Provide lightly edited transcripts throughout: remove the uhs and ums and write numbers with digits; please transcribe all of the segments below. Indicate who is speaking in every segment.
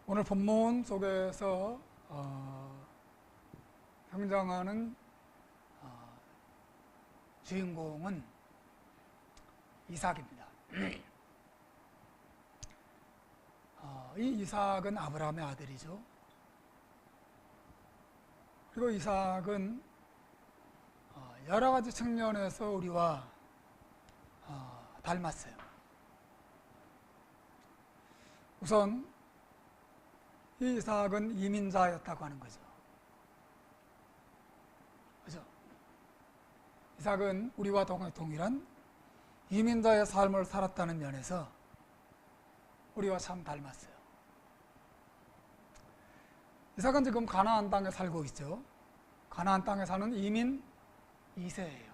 Speaker 1: 오늘 본문 속에서 등장하는 주인공은 이삭입니다. 이 이삭은 아브라함의 아들이죠. 그리고 이삭은 여러 가지 측면에서 우리와 닮았어요. 우선 이 이삭은 이민자였다고 하는 거죠. 그죠? 이삭은 우리와 동일한 이민자의 삶을 살았다는 면에서 우리와 참 닮았어요. 이삭은 지금 가나안 땅에 살고 있죠. 가나안 땅에 사는 이민 2세예요.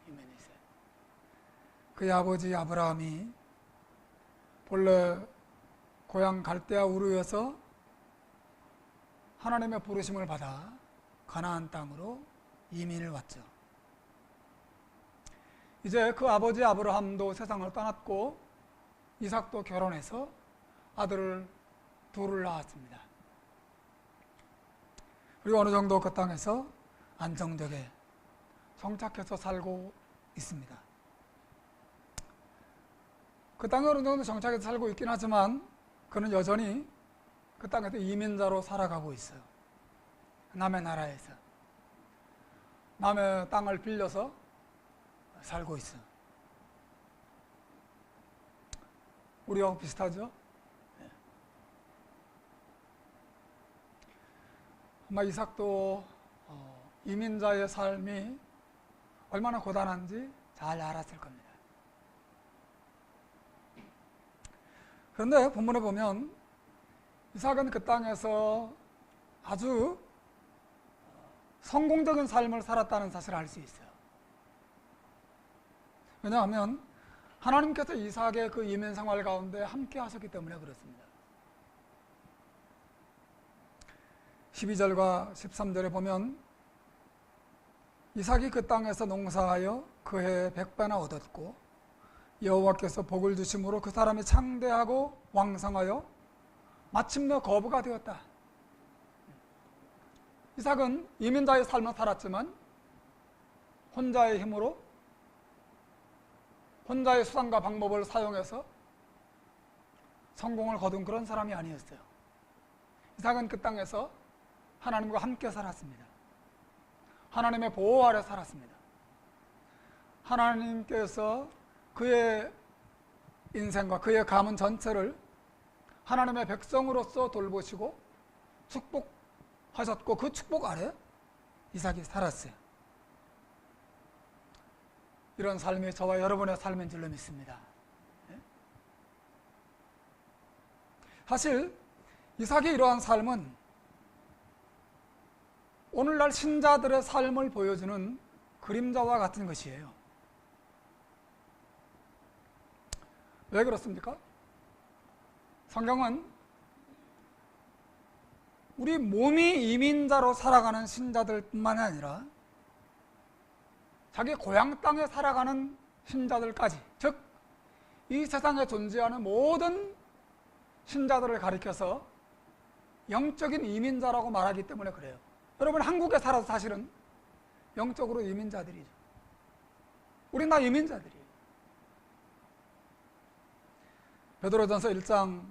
Speaker 1: 이민 2세. 그의 아버지 아브라함이 본래 고향 갈대아 우르에서 하나님의 부르심을 받아 가나안 땅으로 이민을 왔죠. 이제 그 아버지 아브라함도 세상을 떠났고 이삭도 결혼해서 아들을 둘을 낳았습니다. 그리고 어느 정도 그 땅에서 안정되게 정착해서 살고 있습니다. 그 땅에 어느 정도 정착해서 살고 있긴 하지만 그는 여전히 그 땅에서 이민자로 살아가고 있어요. 남의 나라에서 남의 땅을 빌려서 살고 있어요. 우리하고 비슷하죠? 아마 이삭도 이민자의 삶이 얼마나 고단한지 잘 알았을 겁니다. 그런데 본문에 보면 이삭은 그 땅에서 아주 성공적인 삶을 살았다는 사실을 알 수 있어요. 왜냐하면 하나님께서 이삭의 그 이민 생활 가운데 함께 하셨기 때문에 그렇습니다. 12절과 13절에 보면 이삭이 그 땅에서 농사하여 그 해에 100배나 얻었고 여호와께서 복을 주심으로 그 사람이 창대하고 왕성하여 마침내 거부가 되었다. 이삭은 이민자의 삶을 살았지만 혼자의 힘으로 혼자의 수단과 방법을 사용해서 성공을 거둔 그런 사람이 아니었어요. 이삭은 그 땅에서 하나님과 함께 살았습니다. 하나님의 보호 아래 살았습니다. 하나님께서 그의 인생과 그의 가문 전체를 하나님의 백성으로서 돌보시고 축복하셨고 그 축복 아래 이삭이 살았어요. 이런 삶이 저와 여러분의 삶인 줄로 믿습니다. 사실 이삭의 이러한 삶은 오늘날 신자들의 삶을 보여주는 그림자와 같은 것이에요. 왜 그렇습니까? 성경은 우리 몸이 이민자로 살아가는 신자들뿐만 아니라 자기 고향 땅에 살아가는 신자들까지, 즉 이 세상에 존재하는 모든 신자들을 가리켜서 영적인 이민자라고 말하기 때문에 그래요. 여러분 한국에 살아서 사실은 영적으로 이민자들이죠. 우린 다 이민자들이에요. 베드로전서 1장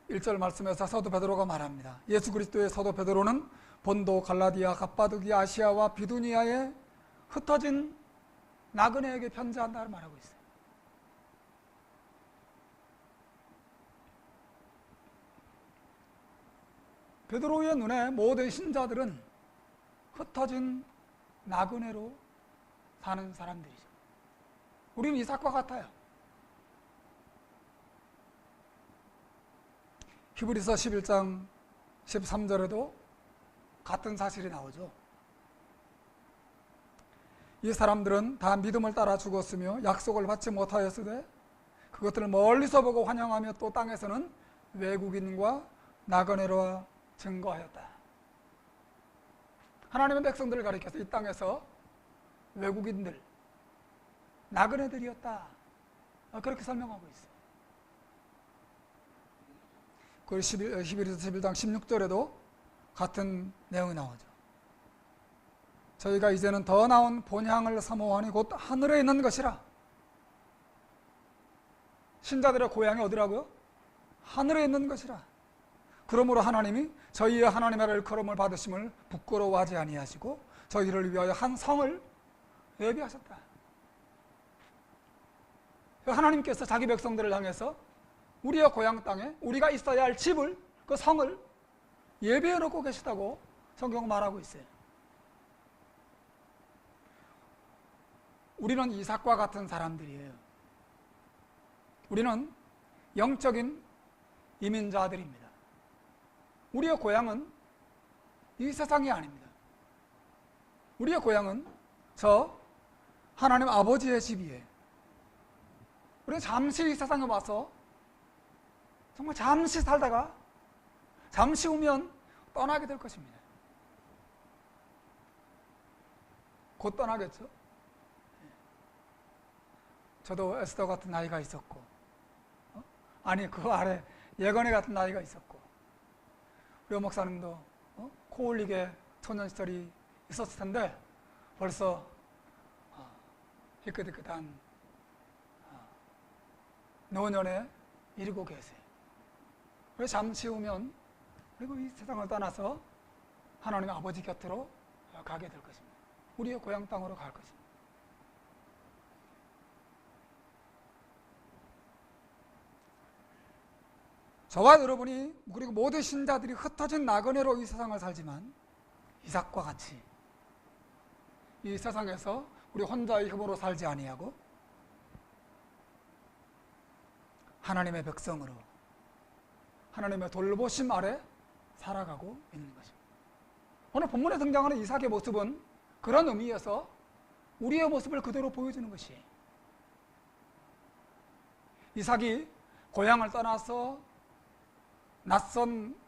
Speaker 1: 1절 말씀에서 사도 베드로가 말합니다. 예수 그리스도의 사도 베드로는 본도, 갈라디아, 갑바도기아, 아시아와 비두니아에 흩어진 나그네에게 편지한다고 말하고 있어요. 베드로의 눈에 모든 신자들은 흩어진 나그네로 사는 사람들이죠. 우리는 이삭과 같아요. 히브리서 11장 13절에도 같은 사실이 나오죠. 이 사람들은 다 믿음을 따라 죽었으며 약속을 받지 못하였으되 그것들을 멀리서 보고 환영하며 또 땅에서는 외국인과 나그네로 증거하였다. 하나님의 백성들을 가리켜서 이 땅에서 외국인들, 나그네들이었다. 그렇게 설명하고 있어요. 그 히브리서 11장 16절에도 같은 내용이 나오죠. 저희가 이제는 더 나은 본향을 사모하니 곧 하늘에 있는 것이라. 신자들의 고향이 어디라고요? 하늘에 있는 것이라. 그러므로 하나님이 저희의 하나님의 일컬음을 받으심을 부끄러워하지 아니하시고 저희를 위하여 한 성을 예비하셨다. 하나님께서 자기 백성들을 향해서 우리의 고향 땅에 우리가 있어야 할 집을, 그 성을 예비해 놓고 계시다고 성경은 말하고 있어요. 우리는 이삭과 같은 사람들이에요. 우리는 영적인 이민자들입니다. 우리의 고향은 이 세상이 아닙니다. 우리의 고향은 저 하나님 아버지의 집이에요. 우리는 잠시 이 세상에 와서 정말 잠시 살다가 잠시 후면 떠나게 될 것입니다. 곧 떠나겠죠. 저도 에스더 같은 나이가 있었고, 아니 그 아래 예건이 같은 나이가 있었고, 우리 목사님도 코 올리게 소년 시절이 있었을 텐데 벌써 희끗희끗한 노년에 이르고 계세요. 그래서 잠시 후면 그리고 이 세상을 떠나서 하나님의 아버지 곁으로 가게 될 것입니다. 우리의 고향 땅으로 갈 것입니다. 저와 여러분이 그리고 모든 신자들이 흩어진 나그네로 이 세상을 살지만 이삭과 같이 이 세상에서 우리 혼자의 힘으로 살지 아니하고 하나님의 백성으로 하나님의 돌보심 아래 살아가고 있는 것입니다. 오늘 본문에 등장하는 이삭의 모습은 그런 의미에서 우리의 모습을 그대로 보여주는 것이에요. 이삭이 고향을 떠나서 낯선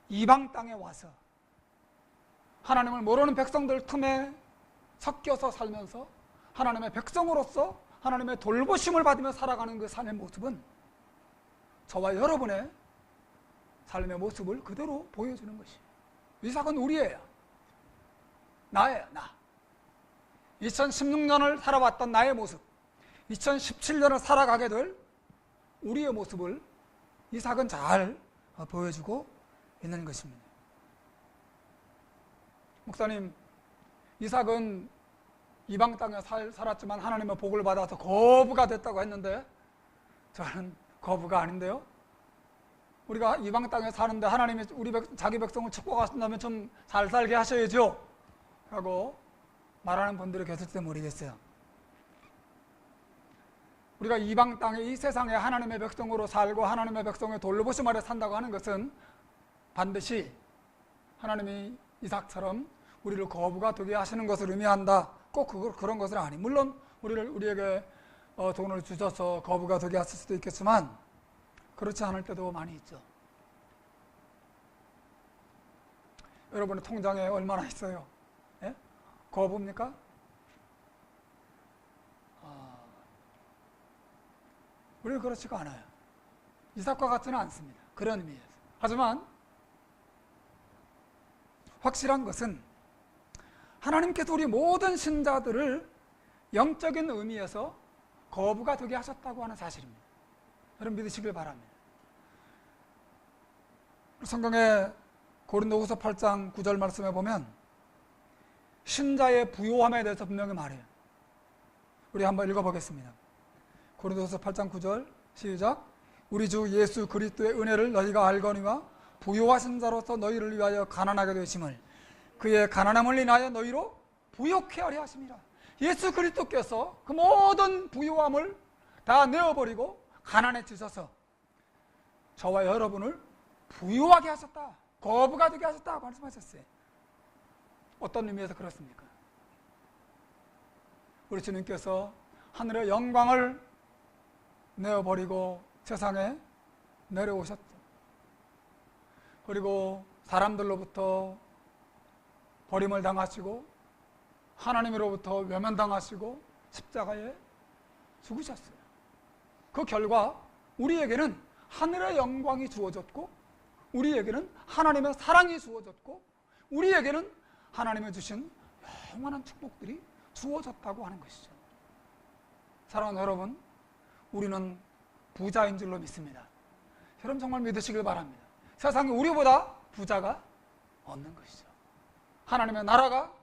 Speaker 1: 이방 땅에 와서 하나님을 모르는 백성들 틈에 섞여서 살면서 하나님의 백성으로서 하나님의 돌보심을 받으며 살아가는 그 삶의 모습은 저와 여러분의 삶의 모습을 그대로 보여주는 것이에요. 이삭은 우리예요. 나예요. 나. 2016년을 살아왔던 나의 모습, 2017년을 살아가게 될 우리의 모습을 이삭은 잘 보여주고 있는 것입니다. 목사님, 이삭은 이방 땅에 살았지만 하나님의 복을 받아서 거부가 됐다고 했는데 저는 거부가 아닌데요. 우리가 이방 땅에 사는데 하나님이 자기 백성을 축복하신다면 좀 잘 살게 하셔야죠 라고 말하는 분들이 계실지 모르겠어요. 우리가 이방 땅에 이 세상에 하나님의 백성으로 살고 하나님의 백성의 돌보심 아래 산다고 하는 것은 반드시 하나님이 이삭처럼 우리를 거부가 되게 하시는 것을 의미한다. 꼭 그런 것은 아니. 물론 우리에게 돈을 주셔서 거부가 되게 하실 수도 있겠지만 그렇지 않을 때도 많이 있죠. 여러분의 통장에 얼마나 있어요? 예? 거부입니까? 우리는 그렇지가 않아요. 이삭과 같지는 않습니다. 그런 의미에서. 하지만 확실한 것은 하나님께서 우리 모든 신자들을 영적인 의미에서 거부가 되게 하셨다고 하는 사실입니다. 여러분 믿으시길 바랍니다. 성경에 고린도후서 8장 9절 말씀에 보면 신자의 부요함에 대해서 분명히 말해요. 우리 한번 읽어보겠습니다. 고린도후서 8장 9절 시작. 우리 주 예수 그리스도의 은혜를 너희가 알거니와 부요하신 자로서 너희를 위하여 가난하게 되심을 그의 가난함을 인하여 너희로 부욕해 하려 하심이라. 예수 그리스도께서 그 모든 부요함을 다 내어버리고 가난해지셔서 저와 여러분을 부유하게 하셨다, 거부가 되게 하셨다고 말씀하셨어요. 어떤 의미에서 그렇습니까? 우리 주님께서 하늘의 영광을 내어버리고 세상에 내려오셨죠. 그리고 사람들로부터 버림을 당하시고 하나님으로부터 외면당하시고 십자가에 죽으셨어요. 그 결과 우리에게는 하늘의 영광이 주어졌고 우리에게는 하나님의 사랑이 주어졌고 우리에게는 하나님의 주신 영원한 축복들이 주어졌다고 하는 것이죠. 사랑하는 여러분, 우리는 부자인 줄로 믿습니다. 여러분 정말 믿으시길 바랍니다. 세상에 우리보다 부자가 없는 것이죠. 하나님의 나라가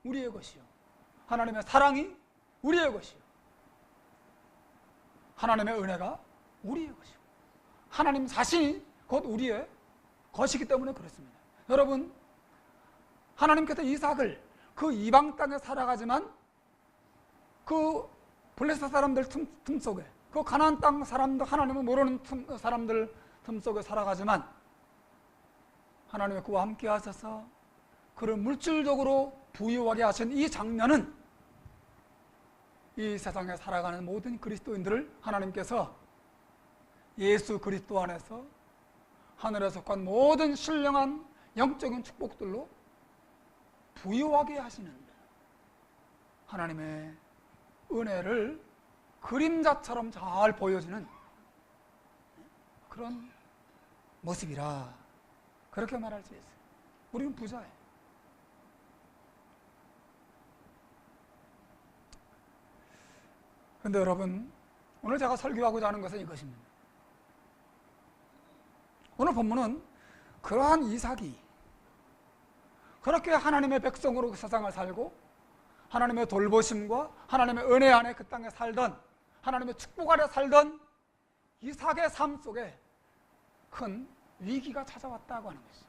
Speaker 1: 우리의 것이요, 하나님의 사랑이 우리의 것이요, 하나님의 은혜가 우리의 것이요, 하나님 자신이 곧 우리의 것이기 때문에 그렇습니다. 여러분, 하나님께서 이삭을 그 이방 땅에 살아가지만 그 블레셋 사람들 틈 속에, 그 가나안 땅 사람들, 하나님을 모르는 사람들 틈 속에 살아가지만 하나님의 그와 함께 하셔서 그를 물질적으로 부유하게 하신 이 장면은 이 세상에 살아가는 모든 그리스도인들을 하나님께서 예수 그리스도 안에서 하늘에 속한 모든 신령한 영적인 축복들로 부유하게 하시는 하나님의 은혜를 그림자처럼 잘 보여주는 그런 모습이라 그렇게 말할 수 있어요. 우리는 부자예요. 그런데 여러분, 오늘 제가 설교하고자 하는 것은 이것입니다. 오늘 본문은 그러한 이삭이 그렇게 하나님의 백성으로 그 세상을 살고 하나님의 돌보심과 하나님의 은혜 안에 그 땅에 살던, 하나님의 축복 아래 살던 이삭의 삶 속에 큰 위기가 찾아왔다고 하는 것이죠.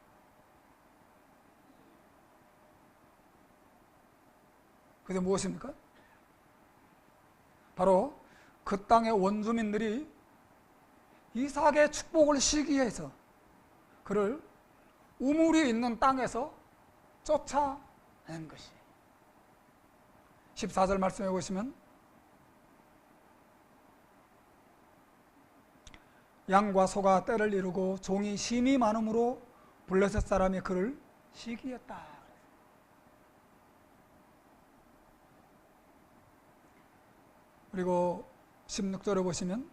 Speaker 1: 그게 무엇입니까? 바로 그 땅의 원주민들이 이삭의 축복을 시기해서 그를 우물이 있는 땅에서 쫓아낸 것이. 14절 말씀해 보시면 양과 소가 떼를 이루고 종이 심이 많음으로 블레셋 사람이 그를 시기했다. 그리고 16절에 보시면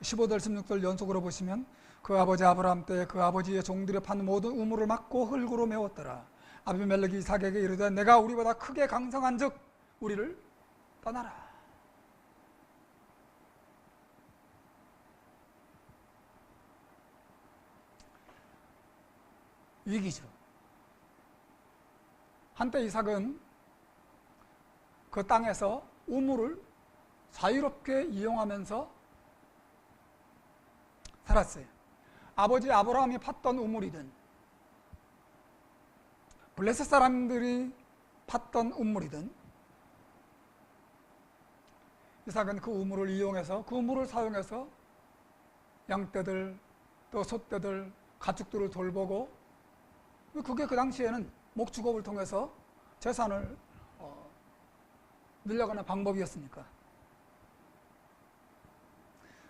Speaker 1: 15절 16절 연속으로 보시면 그 아버지 아브라함 때 그 아버지의 종들이 판 모든 우물을 막고 흙으로 메웠더라. 아비멜렉이 이삭에게 이르되 내가 우리보다 크게 강성한 즉 우리를 떠나라. 위기죠. 한때 이삭은 그 땅에서 우물을 자유롭게 이용하면서 살았어요. 아버지 아브라함이 팠던 우물이든 블레셋 사람들이 팠던 우물이든 이삭은 그 우물을 이용해서 그 우물을 사용해서 양떼들 또 소떼들 가축들을 돌보고 그게 그 당시에는 목축업을 통해서 재산을 늘려가는 방법이었으니까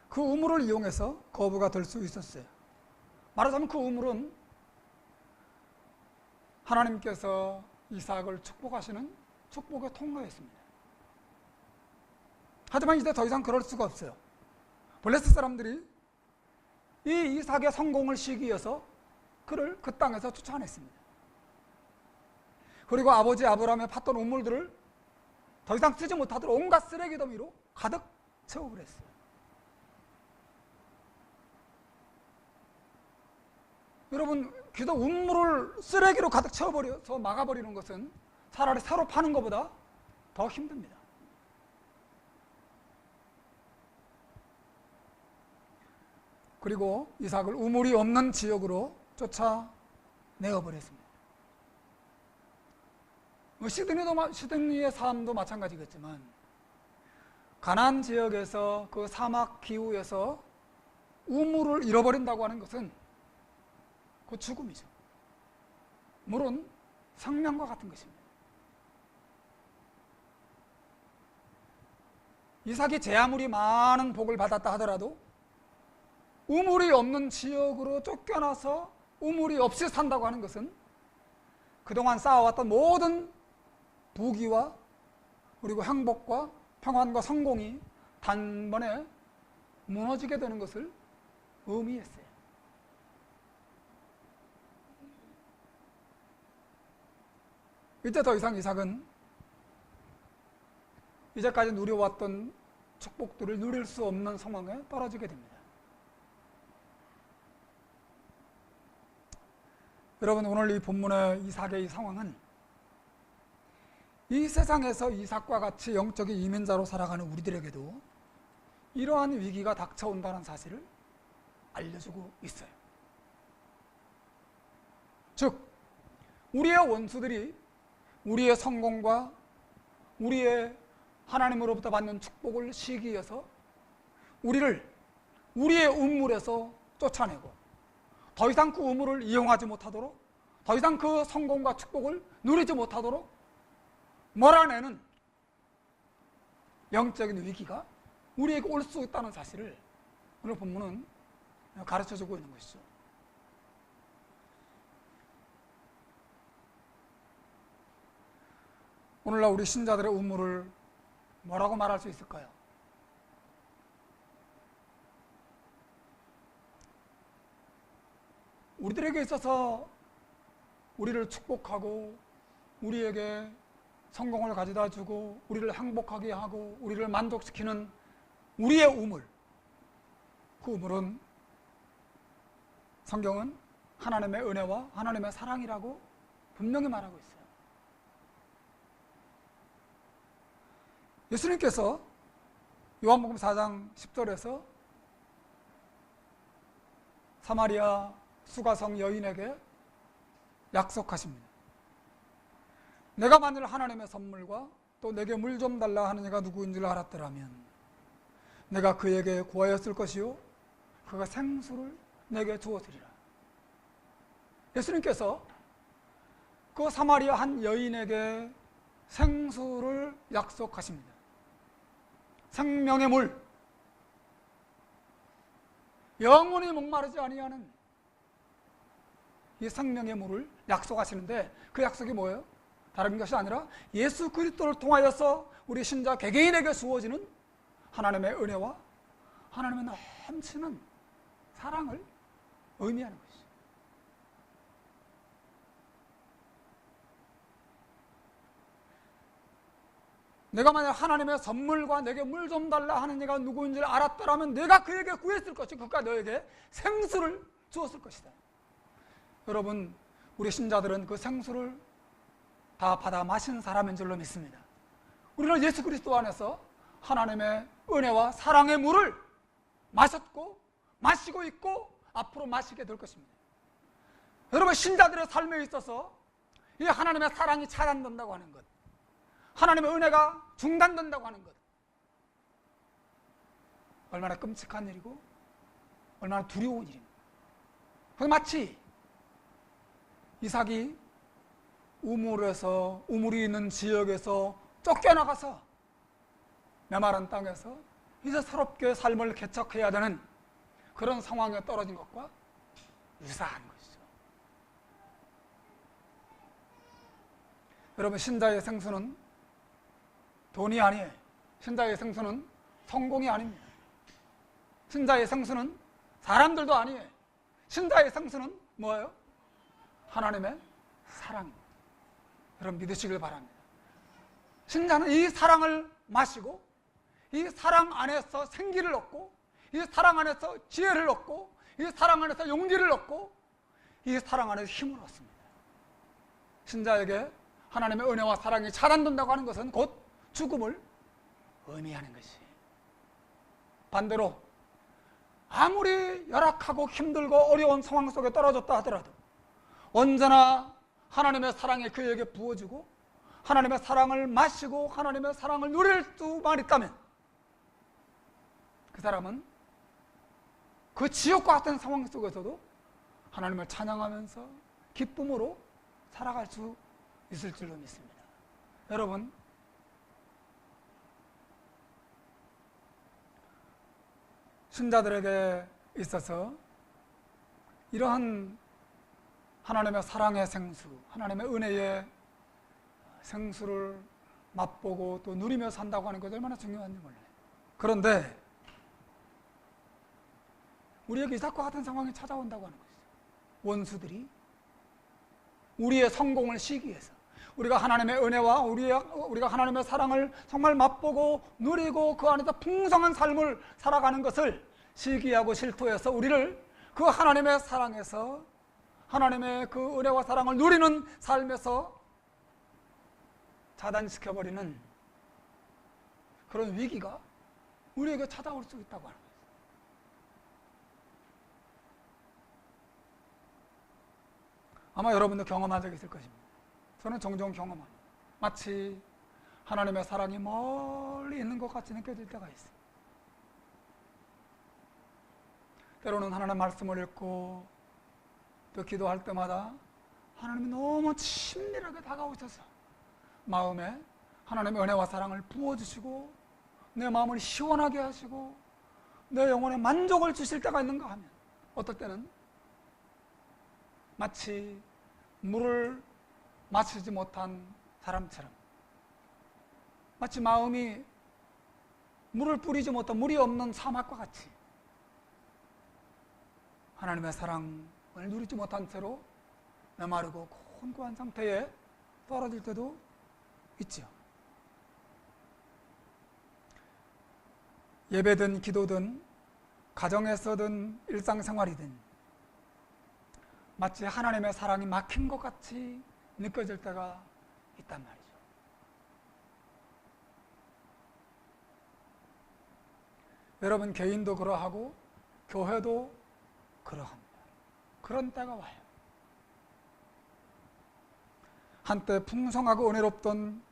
Speaker 1: 그 우물을 이용해서 거부가 될 수 있었어요. 말하자면 그 우물은 하나님께서 이삭을 축복하시는 축복의 통로였습니다. 하지만 이제 더 이상 그럴 수가 없어요. 블레셋 사람들이 이 이삭의 성공을 시기해서 그를 그 땅에서 쫓아냈습니다. 그리고 아버지 아브라함의 팠던 우물들을 더 이상 쓰지 못하도록 온갖 쓰레기 더미로 가득 채워버렸어요. 여러분, 기도 우물을 쓰레기로 가득 채워버려서 막아버리는 것은 차라리 새로 파는 것보다 더 힘듭니다. 그리고 이삭을 우물이 없는 지역으로 쫓아내어버렸습니다. 시드니의 삶도 마찬가지겠지만 가나안 지역에서 그 사막 기후에서 우물을 잃어버린다고 하는 것은 그 죽음이죠. 물은 생명과 같은 것입니다. 이삭이 제 아무리 많은 복을 받았다 하더라도 우물이 없는 지역으로 쫓겨나서 우물이 없이 산다고 하는 것은 그동안 쌓아왔던 모든 부귀와 그리고 행복과 평안과 성공이 단번에 무너지게 되는 것을 의미했어요. 이때 더 이상 이삭은 이제까지 누려왔던 축복들을 누릴 수 없는 상황에 떨어지게 됩니다. 여러분, 오늘 이 본문의 이삭의 이 상황은 이 세상에서 이삭과 같이 영적인 이민자로 살아가는 우리들에게도 이러한 위기가 닥쳐온다는 사실을 알려주고 있어요. 즉, 우리의 원수들이 우리의 성공과 우리의 하나님으로부터 받는 축복을 시기해서 우리를 우리의 우물에서 쫓아내고 더 이상 그 우물을 이용하지 못하도록, 더 이상 그 성공과 축복을 누리지 못하도록 몰아내는 영적인 위기가 우리에게 올 수 있다는 사실을 오늘 본문은 가르쳐주고 있는 것이죠. 오늘날 우리 신자들의 우물을 뭐라고 말할 수 있을까요? 우리들에게 있어서 우리를 축복하고 우리에게 성공을 가져다 주고 우리를 행복하게 하고 우리를 만족시키는 우리의 우물, 그 우물은 성경은 하나님의 은혜와 하나님의 사랑이라고 분명히 말하고 있어요. 예수님께서 요한복음 4장 10절에서 사마리아 수가성 여인에게 약속하십니다. 내가 만일 하나님의 선물과 또 내게 물 좀 달라 하는 이가 누구인 줄 알았더라면 내가 그에게 구하였을 것이요 그가 생수를 내게 주었으리라. 예수님께서 그 사마리아 한 여인에게 생수를 약속하십니다. 생명의 물, 영원히 목마르지 아니하는 이 생명의 물을 약속하시는데 그 약속이 뭐예요? 다른 것이 아니라 예수 그리스도를 통하여서 우리 신자 개개인에게 주어지는 하나님의 은혜와 하나님의 넘치는 사랑을 의미하는 것이죠. 내가 만약 하나님의 선물과 내게 물 좀 달라 하는 이가 누구인지 알았더라면 내가 그에게 구했을 것이고 그가 너에게 생수를 주었을 것이다. 여러분, 우리 신자들은 그 생수를 다 받아 마신 사람인 줄로 믿습니다. 우리는 예수 그리스도 안에서 하나님의 은혜와 사랑의 물을 마셨고 마시고 있고 앞으로 마시게 될 것입니다. 여러분, 신자들의 삶에 있어서 이 하나님의 사랑이 차단된다고 하는 것, 하나님의 은혜가 중단된다고 하는 것, 얼마나 끔찍한 일이고 얼마나 두려운 일입니다. 마치 이삭이 우물이 있는 지역에서 쫓겨나가서 메마른 땅에서 이제 새롭게 삶을 개척해야 되는 그런 상황에 떨어진 것과 유사한 것이죠. 여러분, 신자의 생수는 돈이 아니에요. 신자의 생수는 성공이 아닙니다. 신자의 생수는 사람들도 아니에요. 신자의 생수는 뭐예요? 하나님의 사랑입니다. 여러분, 믿으시길 바랍니다. 신자는 이 사랑을 마시고 이 사랑 안에서 생기를 얻고 이 사랑 안에서 지혜를 얻고 이 사랑 안에서 용기를 얻고 이 사랑 안에서 힘을 얻습니다. 신자에게 하나님의 은혜와 사랑이 차단된다고 하는 것은 곧 죽음을 의미하는 것이. 반대로 아무리 열악하고 힘들고 어려운 상황 속에 떨어졌다 하더라도 언제나 하나님의 사랑이 그에게 부어주고 하나님의 사랑을 마시고 하나님의 사랑을 누릴 수만 있다면 그 사람은 그 지옥과 같은 상황 속에서도 하나님을 찬양하면서 기쁨으로 살아갈 수 있을 줄로 믿습니다. 여러분, 신자들에게 있어서 이러한 하나님의 사랑의 생수, 하나님의 은혜의 생수를 맛보고 또 누리며 산다고 하는 것이 얼마나 중요한지 몰라요. 그런데 우리에게 이삭과 같은 상황이 찾아온다고 하는 것이죠. 원수들이 우리의 성공을 시기해서, 우리가 하나님의 은혜와 우리가 하나님의 사랑을 정말 맛보고 누리고 그 안에서 풍성한 삶을 살아가는 것을 시기하고 실토해서 우리를 그 하나님의 사랑에서, 하나님의 그 은혜와 사랑을 누리는 삶에서 차단시켜버리는 그런 위기가 우리에게 찾아올 수 있다고 하는 거예요. 아마 여러분도 경험한 적이 있을 것입니다. 저는 종종 경험합니다. 마치 하나님의 사랑이 멀리 있는 것 같이 느껴질 때가 있어요. 때로는 하나님의 말씀을 읽고 또 기도할 때마다 하나님이 너무 친밀하게 다가오셔서 마음에 하나님의 은혜와 사랑을 부어주시고 내 마음을 시원하게 하시고 내 영혼에 만족을 주실 때가 있는가 하면, 어떨 때는 마치 물을 마시지 못한 사람처럼, 마치 마음이 물을 뿌리지 못한, 물이 없는 사막과 같이 하나님의 사랑을 누리지 못한 채로 메마르고 곤고한 상태에 떨어질 때도 있죠. 예배든 기도든 가정에서든 일상생활이든 마치 하나님의 사랑이 막힌 것 같이 느껴질 때가 있단 말이죠. 여러분, 개인도 그러하고 교회도 그러합니다. 그런 때가 와요. 한때 풍성하고 은혜롭던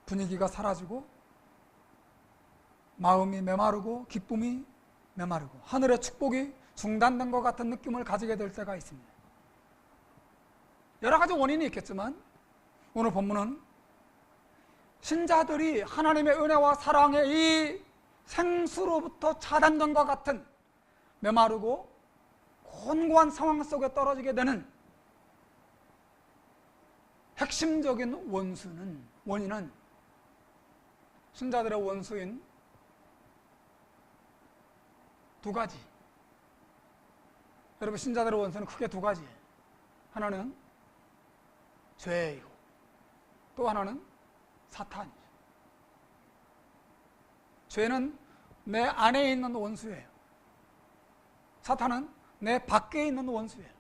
Speaker 1: 분위기가 사라지고 마음이 메마르고 기쁨이 메마르고 하늘의 축복이 중단된 것 같은 느낌을 가지게 될 때가 있습니다. 여러 가지 원인이 있겠지만 오늘 본문은 신자들이 하나님의 은혜와 사랑의 이 생수로부터 차단된 것 같은 메마르고 곤고한 상황 속에 떨어지게 되는 핵심적인 원인은 신자들의 원수인 두 가지. 여러분, 신자들의 원수는 크게 두 가지예요. 하나는 죄이고 또 하나는 사탄이죠. 죄는 내 안에 있는 원수예요. 사탄은 내 밖에 있는 원수예요.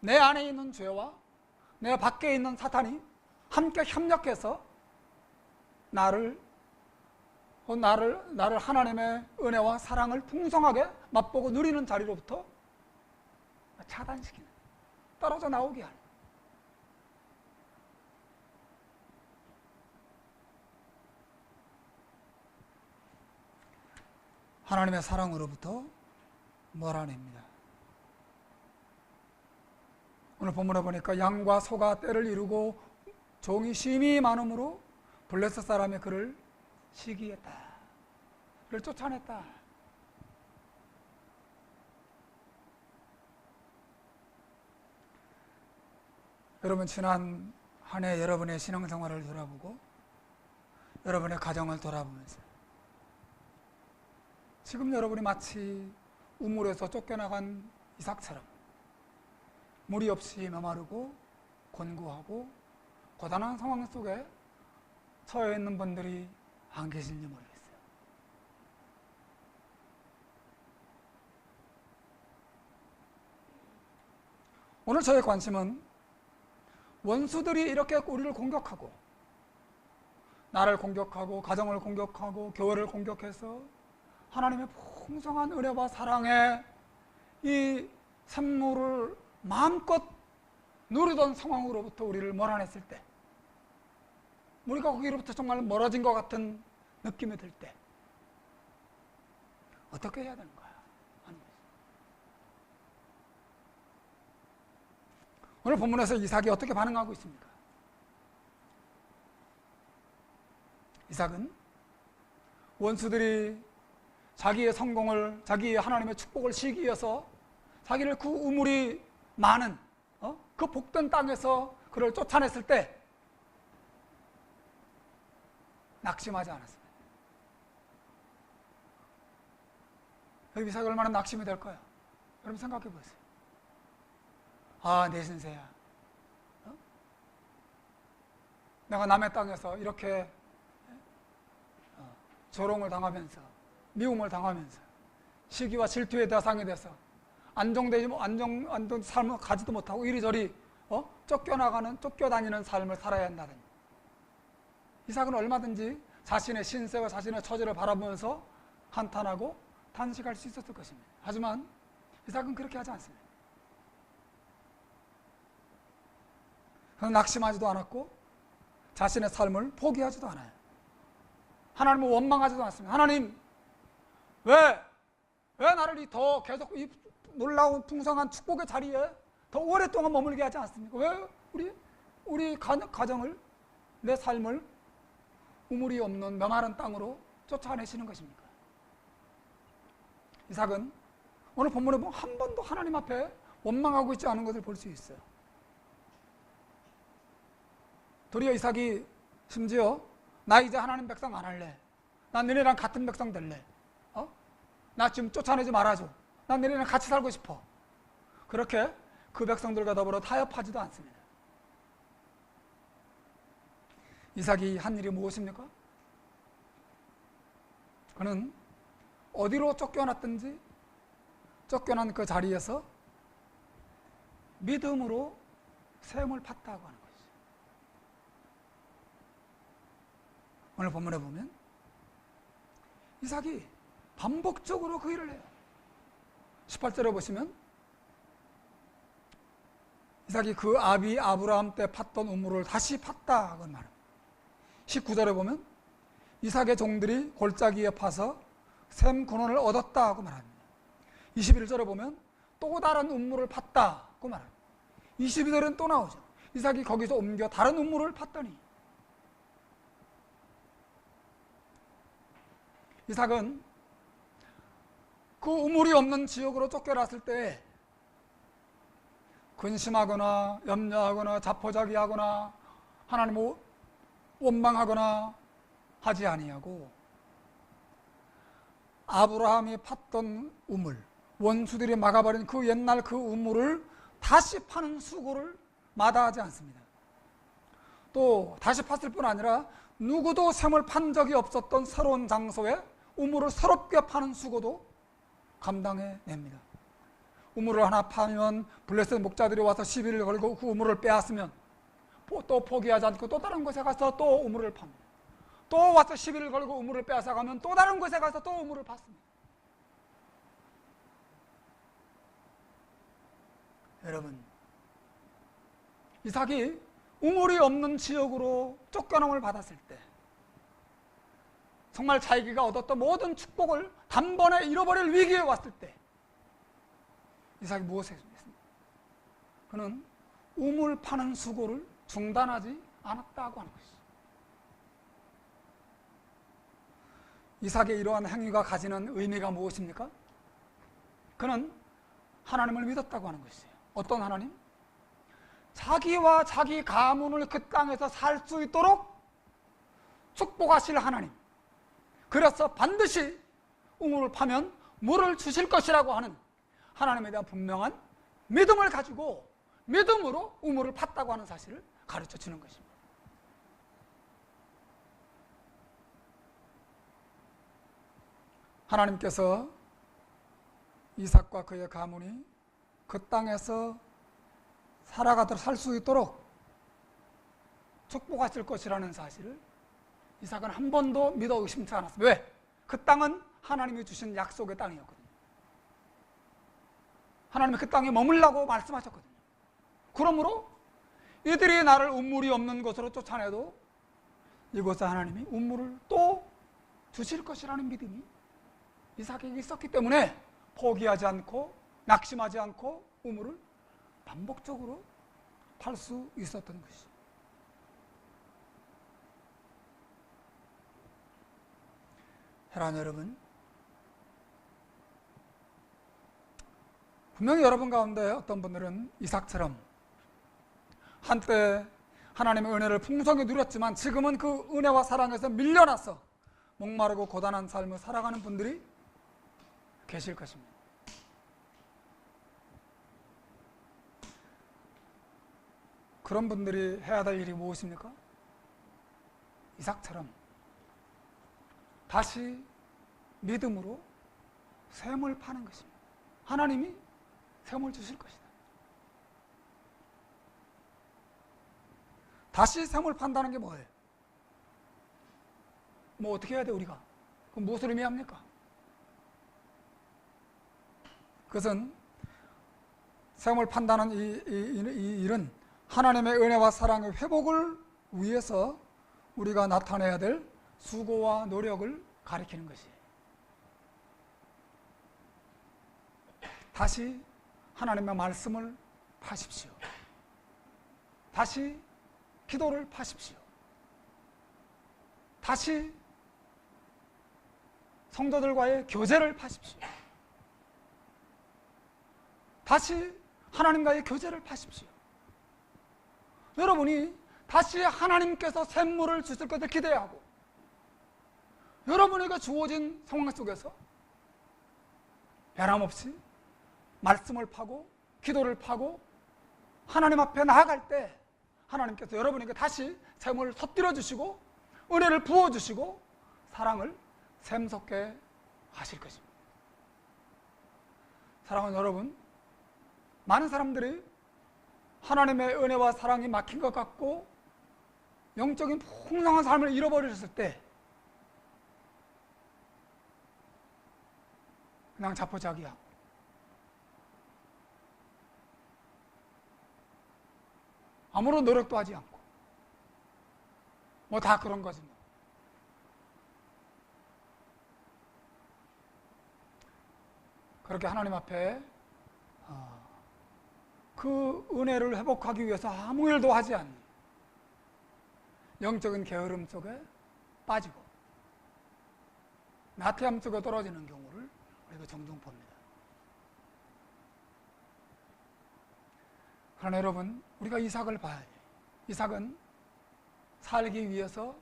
Speaker 1: 내 안에 있는 죄와 내 밖에 있는 사탄이 함께 협력해서 나를 하나님의 은혜와 사랑을 풍성하게 맛보고 누리는 자리로부터 차단시키는, 떨어져 나오게 하는. 하나님의 사랑으로부터 몰아냅니다. 오늘 본문에 보니까 양과 소가 떼를 이루고 종이 쉼이 많음으로 블레셋 사람이 그를 시기했다. 그를 쫓아냈다. 여러분, 지난 한 해 여러분의 신앙생활을 돌아보고 여러분의 가정을 돌아보면서 지금 여러분이 마치 우물에서 쫓겨나간 이삭처럼 물이 없이 메마르고 곤고하고 고단한 상황 속에 처해 있는 분들이 안 계신지 모르겠어요. 오늘 저의 관심은 원수들이 이렇게 우리를 공격하고 나를 공격하고 가정을 공격하고 교회를 공격해서 하나님의 풍성한 은혜와 사랑의 이 샘물을 마음껏 누리던 상황으로부터 우리를 몰아냈을 때, 우리가 거기로부터 정말 멀어진 것 같은 느낌이 들 때 어떻게 해야 되는 거야? 하는 거죠. 오늘 본문에서 이삭이 어떻게 반응하고 있습니까? 이삭은 원수들이 자기의 성공을, 자기의 하나님의 축복을 시기해서 자기를 그 우물이 많은 그 복된 땅에서 그를 쫓아냈을 때 낙심하지 않았습니다. 여러분, 이삭이 얼마나 낙심이 될까요? 여러분 생각해 보세요. 아, 내 신세야. 내가 남의 땅에서 이렇게 조롱을 당하면서 미움을 당하면서 시기와 질투의 대상이 돼서 안정 삶을 가지도 못하고 이리저리 쫓겨다니는 삶을 살아야 한다더니 이삭은 얼마든지 자신의 신세와 자신의 처지를 바라보면서 한탄하고 탄식할 수 있었을 것입니다. 하지만 이삭은 그렇게 하지 않습니다. 그는 낙심하지도 않았고 자신의 삶을 포기하지도 않아요. 하나님을 원망하지도 않습니다. 하나님, 왜 나를 더 계속 이 놀라운 풍성한 축복의 자리에 더 오랫동안 머물게 하지 않습니까? 왜 우리 가정을, 내 삶을 우물이 없는 메마른 땅으로 쫓아내시는 것입니까? 이삭은 오늘 본문에 보면 한 번도 하나님 앞에 원망하고 있지 않은 것을 볼 수 있어요. 도리어 이삭이 심지어 나 이제 하나님 백성 안 할래. 난 너네랑 같은 백성 될래. 나 지금 쫓아내지 말아줘. 난 너네랑 같이 살고 싶어. 그렇게 그 백성들과 더불어 타협하지도 않습니다. 이삭이 한 일이 무엇입니까? 그는 어디로 쫓겨났든지 쫓겨난 그 자리에서 믿음으로 샘을 팠다고 하는 것이죠. 오늘 본문에 보면 이삭이 반복적으로 그 일을 해요. 18절에 보시면 이삭이 그 아비 아브라함 때 팠던 우물을 다시 팠다고 말합니다. 19절에 보면 이삭의 종들이 골짜기에 파서 샘 근원을 얻었다고 말합니다. 21절에 보면 또 다른 우물을 팠다고 말합니다. 22절은 또 나오죠. 이삭이 거기서 옮겨 다른 우물을 팠더니 이삭은 그 우물이 없는 지역으로 쫓겨났을 때 근심하거나 염려하거나 자포자기하거나 하나님을 원망하거나 하지 아니하고 아브라함이 팠던 우물, 원수들이 막아버린 그 옛날 그 우물을 다시 파는 수고를 마다하지 않습니다. 또 다시 팠을 뿐 아니라 누구도 샘을 판 적이 없었던 새로운 장소에 우물을 새롭게 파는 수고도 감당해냅니다. 우물을 하나 파면 블레셋 목자들이 와서 시비를 걸고 그 우물을 빼앗으면 또 포기하지 않고 또 다른 곳에 가서 또 우물을 팝니다. 또 와서 시비를 걸고 우물을 빼앗아가면 또 다른 곳에 가서 또 우물을 팠습니다. 여러분, 이삭이 우물이 없는 지역으로 쫓겨남을 받았을 때 정말 자기가 얻었던 모든 축복을 단번에 잃어버릴 위기에 왔을 때 이삭이 무엇을 했습니까? 그는 우물 파는 수고를 중단하지 않았다고 하는 것이죠. 이삭의 이러한 행위가 가지는 의미가 무엇입니까? 그는 하나님을 믿었다고 하는 것이에요. 어떤 하나님? 자기와 자기 가문을 그 땅에서 살 수 있도록 축복하실 하나님. 그래서 반드시 우물을 파면 물을 주실 것이라고 하는 하나님에 대한 분명한 믿음을 가지고 믿음으로 우물을 팠다고 하는 사실을 가르쳐 주는 것입니다. 하나님께서 이삭과 그의 가문이 그 땅에서 살아가도록 살 수 있도록 축복하실 것이라는 사실을 이삭은 한 번도 믿어 의심치 않았어요. 왜? 그 땅은 하나님이 주신 약속의 땅이었거든요. 하나님이 그 땅에 머물라고 말씀하셨거든요. 그러므로 이들이 나를 우물이 없는 곳으로 쫓아내도 이곳에 하나님이 우물을 또 주실 것이라는 믿음이 이삭에게 있었기 때문에 포기하지 않고 낙심하지 않고 우물을 반복적으로 팔 수 있었던 것이죠. 사랑하는 여러분, 분명히 여러분 가운데 어떤 분들은 이삭처럼 한때 하나님의 은혜를 풍성히 누렸지만 지금은 그 은혜와 사랑에서 밀려나서 목마르고 고단한 삶을 살아가는 분들이 계실 것입니다. 그런 분들이 해야 될 일이 무엇입니까? 이삭처럼 다시 믿음으로 샘을 파는 것입니다. 하나님이 샘을 주실 것이다. 다시 샘을 판다는 게 뭐예요? 뭐 어떻게 해야 돼 우리가? 그럼 무엇을 의미합니까? 그것은 샘을 판다는 이 일은 하나님의 은혜와 사랑의 회복을 위해서 우리가 나타내야 될 수고와 노력을 가리키는 것이에요. 다시 하나님의 말씀을 파십시오. 다시 기도를 파십시오. 다시 성도들과의 교제를 파십시오. 다시 하나님과의 교제를 파십시오. 여러분이 다시 하나님께서 샘물을 주실 것을 기대하고 여러분에게 주어진 상황 속에서 변함없이 말씀을 파고 기도를 파고 하나님 앞에 나아갈 때 하나님께서 여러분에게 다시 샘을 섭들여 주시고 은혜를 부어 주시고 사랑을 샘솟게 하실 것입니다. 사랑하는 여러분, 많은 사람들이 하나님의 은혜와 사랑이 막힌 것 같고 영적인 풍성한 삶을 잃어버리셨을 때 그냥 자포자기하고 아무런 노력도 하지 않고 뭐 다 그런 거지 뭐. 그렇게 하나님 앞에 그 은혜를 회복하기 위해서 아무 일도 하지 않는 영적인 게으름 속에 빠지고 나태함 속에 떨어지는 경우를 우리가 종종 봅니다. 그러나 여러분, 우리가 이삭을 봐야 해요. 이삭은 살기 위해서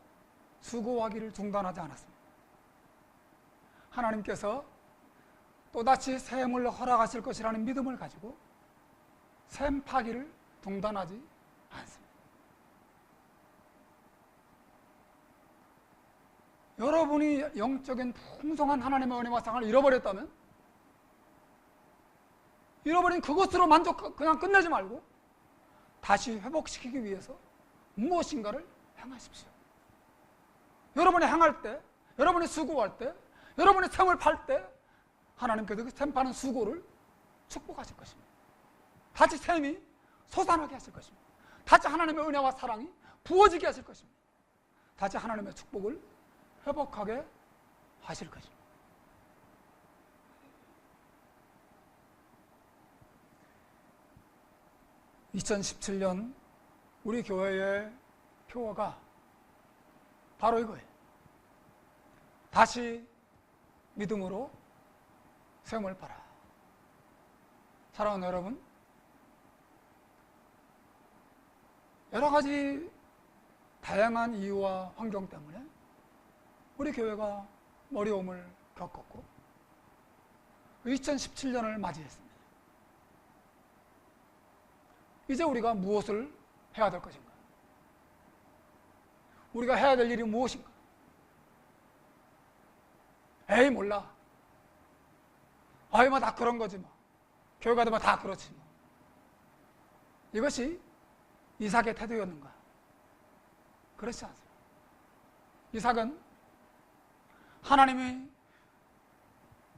Speaker 1: 수고하기를 중단하지 않았습니다. 하나님께서 또다시 샘을 허락하실 것이라는 믿음을 가지고 샘 파기를 중단하지 않습니다. 여러분이 영적인 풍성한 하나님의 은혜와 사랑을 잃어버렸다면 잃어버린 그것으로 그냥 끝내지 말고 다시 회복시키기 위해서 무엇인가를 행하십시오. 여러분이 행할 때, 여러분이 수고할 때, 여러분이 샘을 팔 때 하나님께서 그 샘 파는 수고를 축복하실 것입니다. 다시 샘이 솟아나게 하실 것입니다. 다시 하나님의 은혜와 사랑이 부어지게 하실 것입니다. 다시 하나님의 축복을 회복하게 하실 것입니다. (2017년) 우리 교회의 표어가 바로 이거예요. 다시 믿음으로 샘을 파라. 사랑하는 여러분, 여러 가지 다양한 이유와 환경 때문에 우리 교회가 어려움을 겪었고 2017년을 맞이했습니다. 이제 우리가 무엇을 해야 될 것인가? 우리가 해야 될 일이 무엇인가? 에이 몰라. 아이 뭐 다 그런 거지 뭐. 교회가 되면 다 그렇지 뭐. 이것이 이삭의 태도였는가? 그렇지 않습니다. 이삭은 하나님이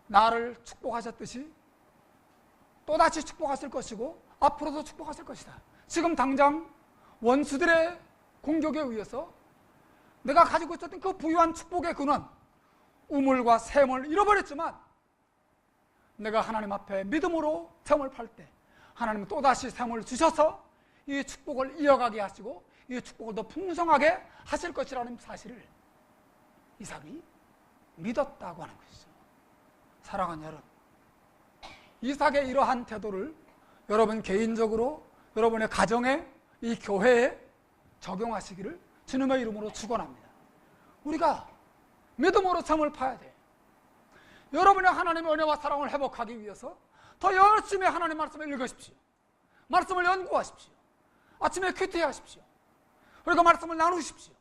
Speaker 1: 나를 축복하셨듯이 또다시 축복하실 것이고 앞으로도 축복하실 것이다. 지금 당장 원수들의 공격에 의해서 내가 가지고 있었던 그 부유한 축복의 근원, 우물과 샘을 잃어버렸지만 내가 하나님 앞에 믿음으로 샘을 팔 때 하나님은 또다시 샘을 주셔서 이 축복을 이어가게 하시고 이 축복을 더 풍성하게 하실 것이라는 사실을 이삭이 믿었다고 하는 것이죠. 사랑하는 여러분, 이삭의 이러한 태도를 여러분 개인적으로 여러분의 가정에 이 교회에 적용하시기를 주님의 이름으로 축원합니다. 우리가 믿음으로 샘을 파야 돼요. 여러분의 하나님의 은혜와 사랑을 회복하기 위해서 더 열심히 하나님 말씀을 읽으십시오. 말씀을 연구하십시오. 아침에 큐티하십시오. 그리고 말씀을 나누십시오.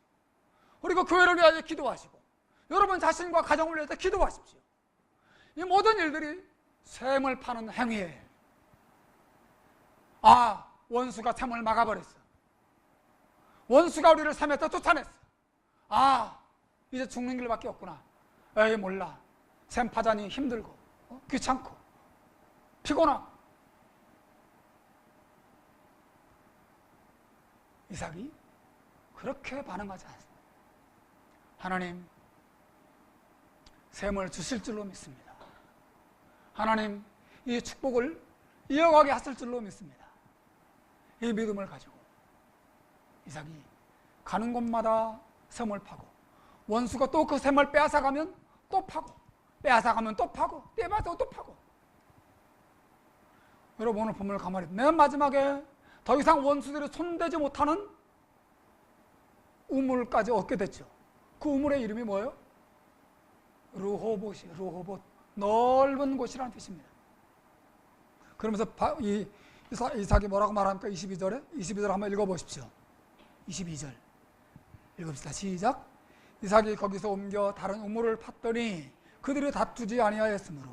Speaker 1: 그리고 교회를 위하여 기도하시고 여러분 자신과 가정을 위해서 기도하십시오. 이 모든 일들이 샘을 파는 행위예요. 아, 원수가 샘을 막아버렸어. 원수가 우리를 샘에서 쫓아냈어. 아, 이제 죽는 길밖에 없구나. 에이, 몰라. 샘 파자니 힘들고 귀찮고 피곤하고. 이삭이 그렇게 반응하지 않습니다. 하나님 샘을 주실 줄로 믿습니다. 하나님 이 축복을 이어가게 하실 줄로 믿습니다. 이 믿음을 가지고 이삭이 가는 곳마다 샘을 파고, 원수가 또 그 샘을 빼앗아가면 또 파고, 빼앗아가면 또 파고, 빼앗아가면 또 파고. 여러분 오늘 본문을 가만히 맨 마지막에 더 이상 원수들이 손대지 못하는 우물까지 얻게 됐죠. 그 우물의 이름이 뭐예요? 르호봇이에요. 르호봇, 넓은 곳이라는 뜻입니다. 그러면서 이삭이 뭐라고 말합니까? 22절 한번 읽어보십시오. 22절 읽읍시다. 시작. 이삭이 거기서 옮겨 다른 우물을 팠더니 그들이 다투지 아니하였으므로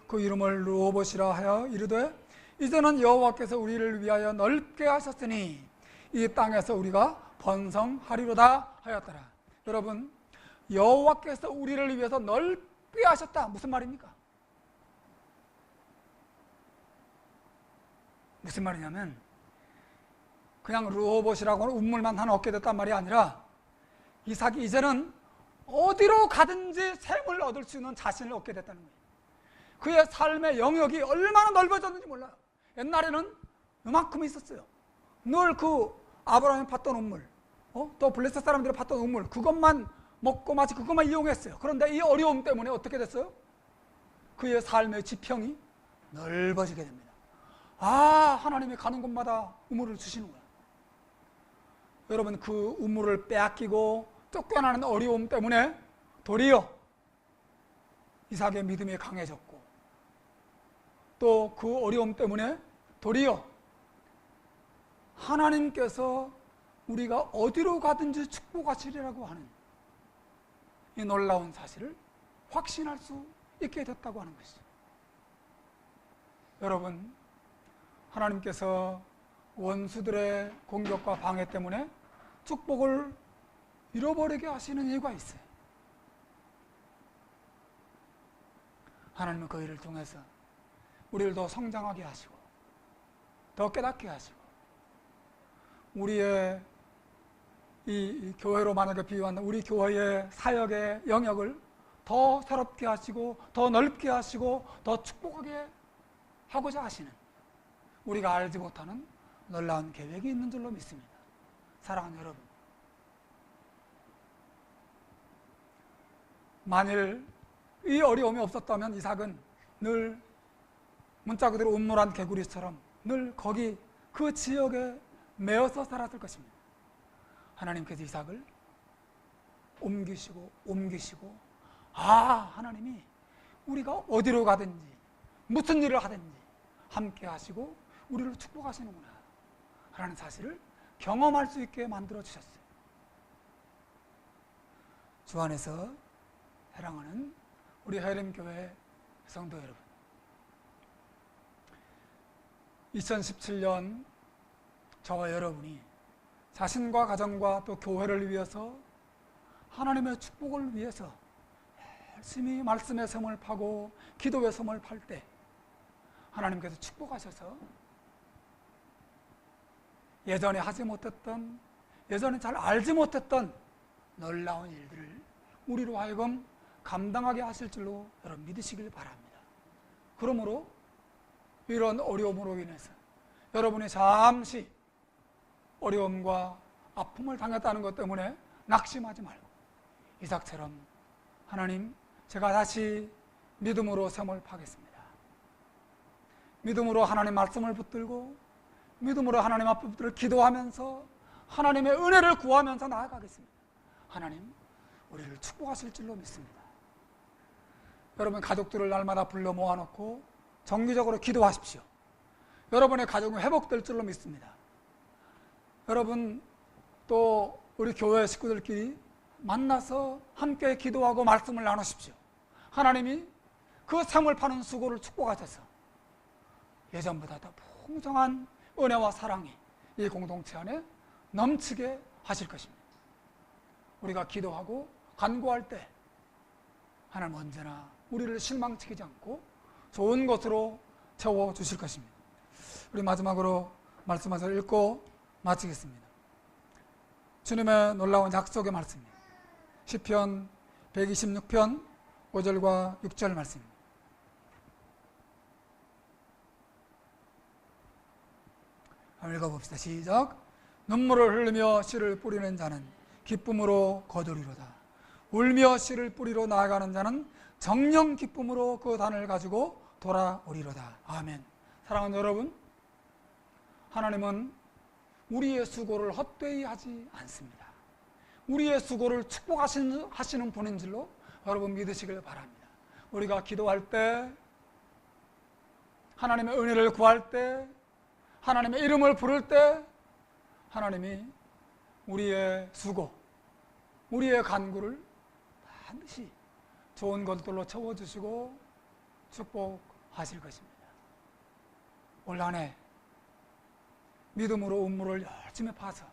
Speaker 1: 그 이름을 르호봇이라 하여 이르되 이제는 여호와께서 우리를 위하여 넓게 하셨으니 이 땅에서 우리가 번성하리로다 하였더라. 여러분, 여호와께서 우리를 위해서 넓게 하셨다. 무슨 말입니까? 무슨 말이냐면 그냥 르호봇이라고 하는 우물만 하나 얻게 됐단 말이 아니라 이삭이 이제는 어디로 가든지 샘을 얻을 수 있는 자신을 얻게 됐다는 거예요. 그의 삶의 영역이 얼마나 넓어졌는지 몰라요. 옛날에는 이만큼 있었어요. 늘 그 아브라함이 팠던 우물, 또 블레셋 사람들이 팠던 우물, 그것만 먹고 마치 그것만 이용했어요. 그런데 이 어려움 때문에 어떻게 됐어요? 그의 삶의 지평이 넓어지게 됩니다. 아, 하나님이 가는 곳마다 우물을 주시는 거예요. 여러분, 그 우물을 빼앗기고 쫓겨나는 어려움 때문에 도리어 이삭의 믿음이 강해졌고, 또 그 어려움 때문에 도리어 하나님께서 우리가 어디로 가든지 축복하시리라고 하는 이 놀라운 사실을 확신할 수 있게 됐다고 하는 것이죠. 여러분, 하나님께서 원수들의 공격과 방해 때문에 축복을 잃어버리게 하시는 이유가 있어요. 하나님은 그 일을 통해서 우리를 더 성장하게 하시고 더 깨닫게 하시고 우리의 이 교회로 만약에 비유한다면 우리 교회의 사역의 영역을 더 새롭게 하시고 더 넓게 하시고 더 축복하게 하고자 하시는 우리가 알지 못하는 놀라운 계획이 있는 줄로 믿습니다. 사랑하는 여러분, 만일 이 어려움이 없었다면 이삭은 늘 문자 그대로 음모란 개구리처럼 늘 거기 그 지역에 매어서 살았을 것입니다. 하나님께서 이삭을 옮기시고 하나님이 우리가 어디로 가든지 무슨 일을 하든지 함께 하시고 우리를 축복하시는구나 라는 사실을 경험할 수 있게 만들어 주셨어요. 주 안에서 사랑하는 우리 하이렘교회 성도 여러분, 2017년 저와 여러분이 자신과 가정과 또 교회를 위해서 하나님의 축복을 위해서 열심히 말씀의 샘을 파고 기도의 샘을 팔 때 하나님께서 축복하셔서 예전에 하지 못했던, 예전에 잘 알지 못했던 놀라운 일들을 우리로 하여금 감당하게 하실 줄로 여러분 믿으시길 바랍니다. 그러므로 이런 어려움으로 인해서 여러분이 잠시 어려움과 아픔을 당했다는 것 때문에 낙심하지 말고 이삭처럼 하나님, 제가 다시 믿음으로 샘을 파겠습니다. 믿음으로 하나님 말씀을 붙들고 믿음으로 하나님 앞에 붙들어 기도하면서 하나님의 은혜를 구하면서 나아가겠습니다. 하나님, 우리를 축복하실 줄로 믿습니다. 여러분 가족들을 날마다 불러 모아놓고 정기적으로 기도하십시오. 여러분의 가정은 회복될 줄로 믿습니다. 여러분 또 우리 교회 식구들끼리 만나서 함께 기도하고 말씀을 나누십시오. 하나님이 그 삶을 파는 수고를 축복하셔서 예전보다 더 풍성한 은혜와 사랑이 이 공동체 안에 넘치게 하실 것입니다. 우리가 기도하고 간구할 때 하나님 언제나 우리를 실망시키지 않고 좋은 것으로 채워주실 것입니다. 우리 마지막으로 말씀 하나 읽고 마치겠습니다. 주님의 놀라운 약속의 말씀입니다. 시편 126편 5절과 6절 말씀입니다. 한번 읽어봅시다. 시작. 눈물을 흘리며 씨를 뿌리는 자는 기쁨으로 거두리로다. 울며 씨를 뿌리러 나아가는 자는 정령 기쁨으로 그 단을 가지고 돌아오리로다. 아멘. 사랑하는 여러분, 하나님은 우리의 수고를 헛되이 하지 않습니다. 우리의 수고를 축복하시는 분인 줄로 여러분 믿으시길 바랍니다. 우리가 기도할 때, 하나님의 은혜를 구할 때, 하나님의 이름을 부를 때 하나님이 우리의 수고, 우리의 간구를 반드시 좋은 것들로 채워주시고 축복하실 것입니다. 올 한 해 믿음으로 음물을 열심히 파서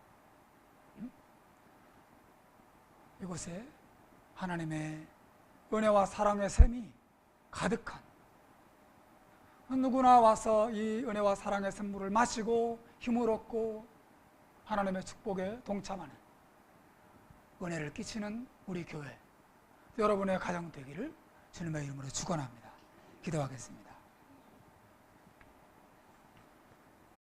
Speaker 1: 이곳에 하나님의 은혜와 사랑의 샘이 가득한, 누구나 와서 이 은혜와 사랑의 샘물을 마시고 힘을 얻고 하나님의 축복에 동참하는 은혜를 끼치는 우리 교회, 여러분의 가정 되기를 주님의 이름으로 축원합니다. 기도하겠습니다.